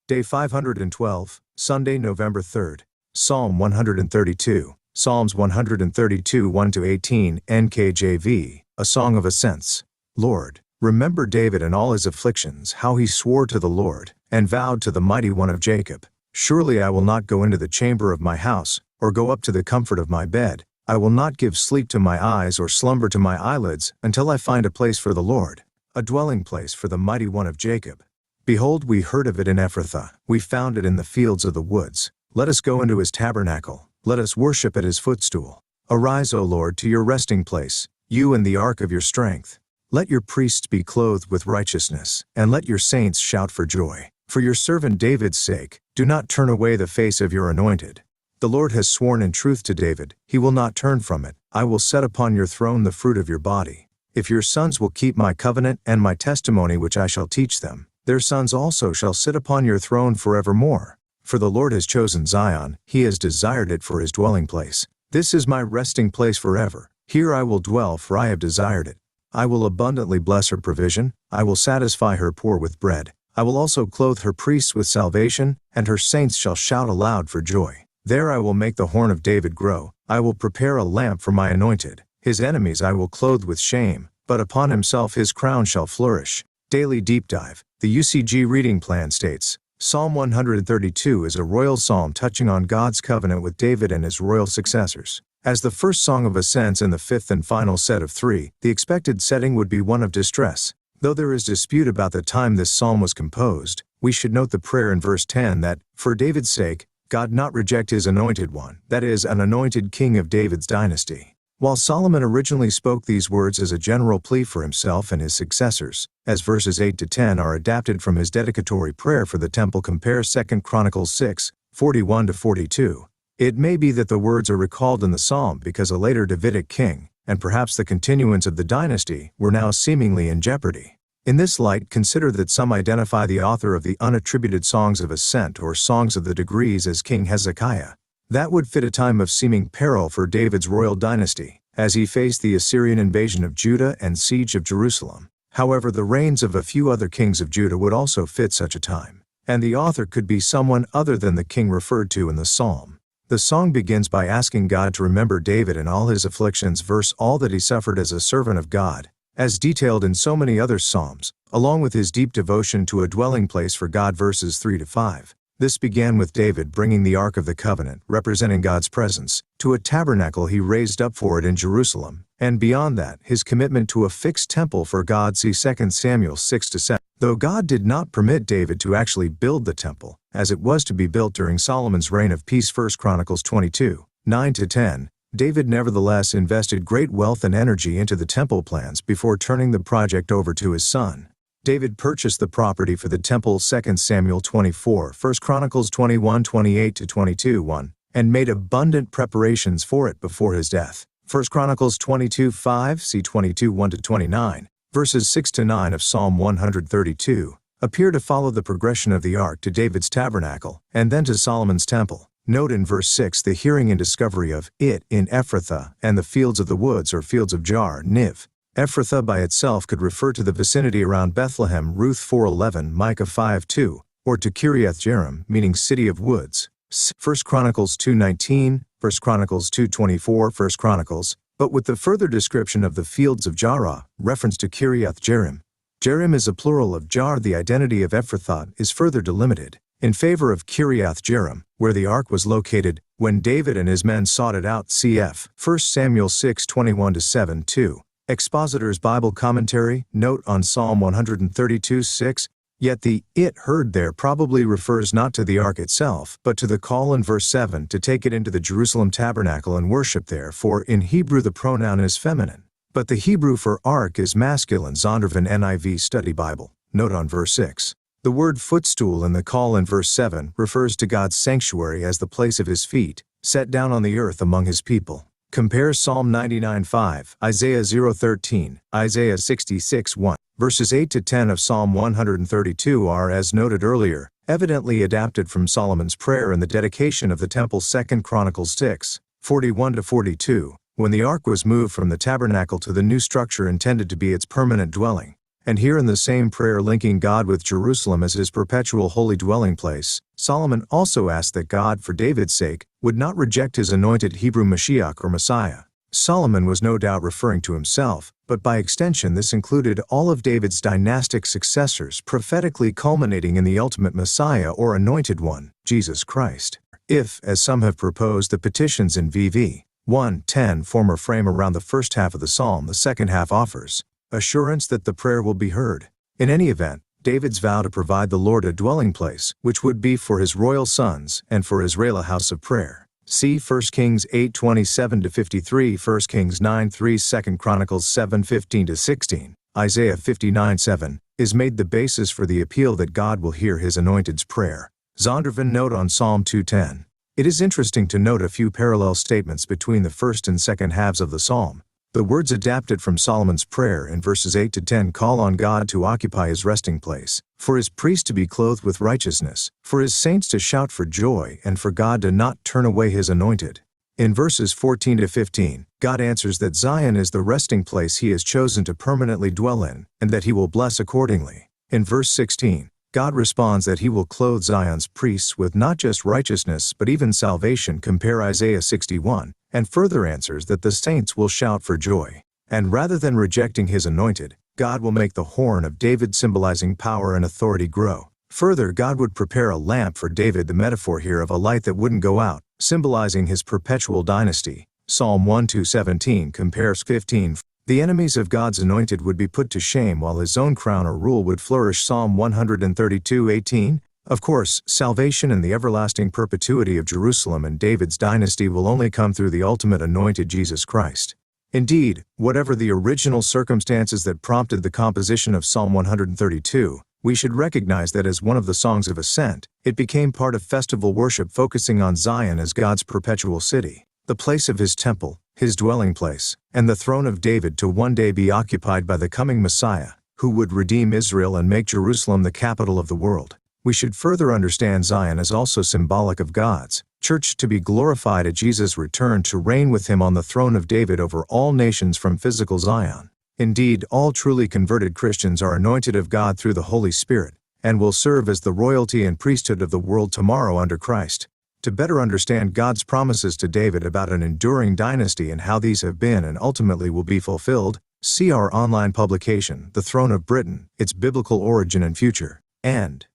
Day 512, Sunday, November 3rd. Psalm 132. Psalms 132 1-18 NKJV, a song of ascents. Lord, remember David and all his afflictions, how he swore to the Lord, and vowed to the Mighty One of Jacob. Surely I will not go into the chamber of my house, or go up to the comfort of my bed. I will not give sleep to my eyes or slumber to my eyelids, until I find a place for the Lord, a dwelling place for the Mighty One of Jacob. Behold, we heard of it in Ephrathah, we found it in the fields of the woods. Let us go into his tabernacle, let us worship at his footstool. Arise, O Lord, to your resting place, you and the ark of your strength. Let your priests be clothed with righteousness, and let your saints shout for joy. For your servant David's sake, do not turn away the face of your anointed. The Lord has sworn in truth to David, he will not turn from it. I will set upon your throne the fruit of your body. If your sons will keep my covenant and my testimony which I shall teach them, their sons also shall sit upon your throne forevermore. For the Lord has chosen Zion, he has desired it for his dwelling place. This is my resting place forever. Here I will dwell, for I have desired it. I will abundantly bless her provision, I will satisfy her poor with bread. I will also clothe her priests with salvation, and her saints shall shout aloud for joy. There I will make the horn of David grow, I will prepare a lamp for my anointed. His enemies I will clothe with shame, but upon himself his crown shall flourish. Daily Deep Dive. The UCG reading plan states, Psalm 132 is a royal psalm touching on God's covenant with David and his royal successors. As the first song of ascents in the fifth and final set of three, the expected setting would be one of distress. Though there is dispute about the time this psalm was composed, we should note the prayer in verse 10 that, for David's sake, God not reject his anointed one, that is, an anointed king of David's dynasty. While Solomon originally spoke these words as a general plea for himself and his successors, as verses 8-10 are adapted from his dedicatory prayer for the temple, compare 2 Chronicles 6, 41-42. It may be that the words are recalled in the psalm because a later Davidic king, and perhaps the continuance of the dynasty, were now seemingly in jeopardy. In this light, consider that some identify the author of the unattributed Songs of Ascent or Songs of the Degrees as King Hezekiah. That would fit a time of seeming peril for David's royal dynasty, as he faced the Assyrian invasion of Judah and siege of Jerusalem. However, the reigns of a few other kings of Judah would also fit such a time, and the author could be someone other than the king referred to in the psalm. The song begins by asking God to remember David and all his afflictions, verse all that he suffered as a servant of God, as detailed in so many other psalms, along with his deep devotion to a dwelling place for God, verses 3-5. This began with David bringing the Ark of the Covenant, representing God's presence, to a tabernacle he raised up for it in Jerusalem, and beyond that, his commitment to a fixed temple for God, see 2 Samuel 6-7. Though God did not permit David to actually build the temple, as it was to be built during Solomon's reign of peace, 1 Chronicles 22, 9-10, David nevertheless invested great wealth and energy into the temple plans before turning the project over to his son. David purchased the property for the temple, 2 Samuel 24, 1 Chronicles 21, 28-22, and made abundant preparations for it before his death. 1 Chronicles 22, 5, see 22, 1-29, verses 6-9 of Psalm 132, appear to follow the progression of the ark to David's tabernacle, and then to Solomon's temple. Note in verse 6 the hearing and discovery of it in Ephrathah and the fields of the woods or fields of Jar, Niv. Ephrathah by itself could refer to the vicinity around Bethlehem, Ruth 4:11, Micah 5:2, or to Kiriath Jearim, meaning city of woods. 1 Chronicles 2:19, 1 Chronicles 2:24, 1 Chronicles, but with the further description of the fields of Jarrah, reference to Kiriath Jearim. Jearim is a plural of Jar. The identity of Ephrathah is further delimited in favor of Kiriath Jearim, where the ark was located when David and his men sought it out, cf. 1 Samuel 6:21-7-2. Expositor's Bible Commentary, note on Psalm 132:6, yet the it heard there probably refers not to the ark itself, but to the call in verse 7 to take it into the Jerusalem tabernacle and worship there, for in Hebrew the pronoun is feminine, but the Hebrew for ark is masculine. Zondervan NIV Study Bible, note on verse 6. The word footstool in the call in verse 7 refers to God's sanctuary as the place of his feet, set down on the earth among his people. Compare Psalm 99:5, Isaiah 0:13, Isaiah 66:1. Verses 8-10 of Psalm 132 are, as noted earlier, evidently adapted from Solomon's prayer in the dedication of the temple, 2 Chronicles 6, 41-42, when the ark was moved from the tabernacle to the new structure intended to be its permanent dwelling. And here in the same prayer linking God with Jerusalem as his perpetual holy dwelling place, Solomon also asked that God, for David's sake, would not reject his anointed Hebrew Mashiach or Messiah. Solomon was no doubt referring to himself, but by extension this included all of David's dynastic successors, prophetically culminating in the ultimate Messiah or Anointed One, Jesus Christ. If, as some have proposed, the petitions in VV 1:10 form a frame around the first half of the psalm, the second half offers assurance that the prayer will be heard. In any event, David's vow to provide the Lord a dwelling place, which would be for his royal sons and for Israel a house of prayer. See 1 Kings 8:27-53, 1 Kings 9:3, 2 Chronicles 7:15-16, Isaiah 59:7, is made the basis for the appeal that God will hear his anointed's prayer. Zondervan note on Psalm 2:10. It is interesting to note a few parallel statements between the first and second halves of the psalm. The words adapted from Solomon's prayer in verses 8 to 10 call on God to occupy his resting place, for his priests to be clothed with righteousness, for his saints to shout for joy, and for God to not turn away his anointed. In verses 14 to 15, God answers that Zion is the resting place he has chosen to permanently dwell in, and that he will bless accordingly. In verse 16, God responds that he will clothe Zion's priests with not just righteousness but even salvation, compare Isaiah 61, and further answers that the saints will shout for joy. And rather than rejecting his anointed, God will make the horn of David, symbolizing power and authority, grow. Further, God would prepare a lamp for David, the metaphor here of a light that wouldn't go out, symbolizing his perpetual dynasty. Psalm 1:17 compares 15. The enemies of God's anointed would be put to shame while his own crown or rule would flourish. Psalm 132:18. Of course, salvation and the everlasting perpetuity of Jerusalem and David's dynasty will only come through the ultimate anointed Jesus Christ. Indeed, whatever the original circumstances that prompted the composition of Psalm 132, we should recognize that as one of the songs of ascent, it became part of festival worship focusing on Zion as God's perpetual city, the place of his temple, his dwelling place, and the throne of David to one day be occupied by the coming Messiah, who would redeem Israel and make Jerusalem the capital of the world. We should further understand Zion as also symbolic of God's church to be glorified at Jesus' return to reign with him on the throne of David over all nations from physical Zion. Indeed, all truly converted Christians are anointed of God through the Holy Spirit, and will serve as the royalty and priesthood of the world tomorrow under Christ. To better understand God's promises to David about an enduring dynasty and how these have been and ultimately will be fulfilled, see our online publication, The Throne of Britain, Its Biblical Origin and Future, and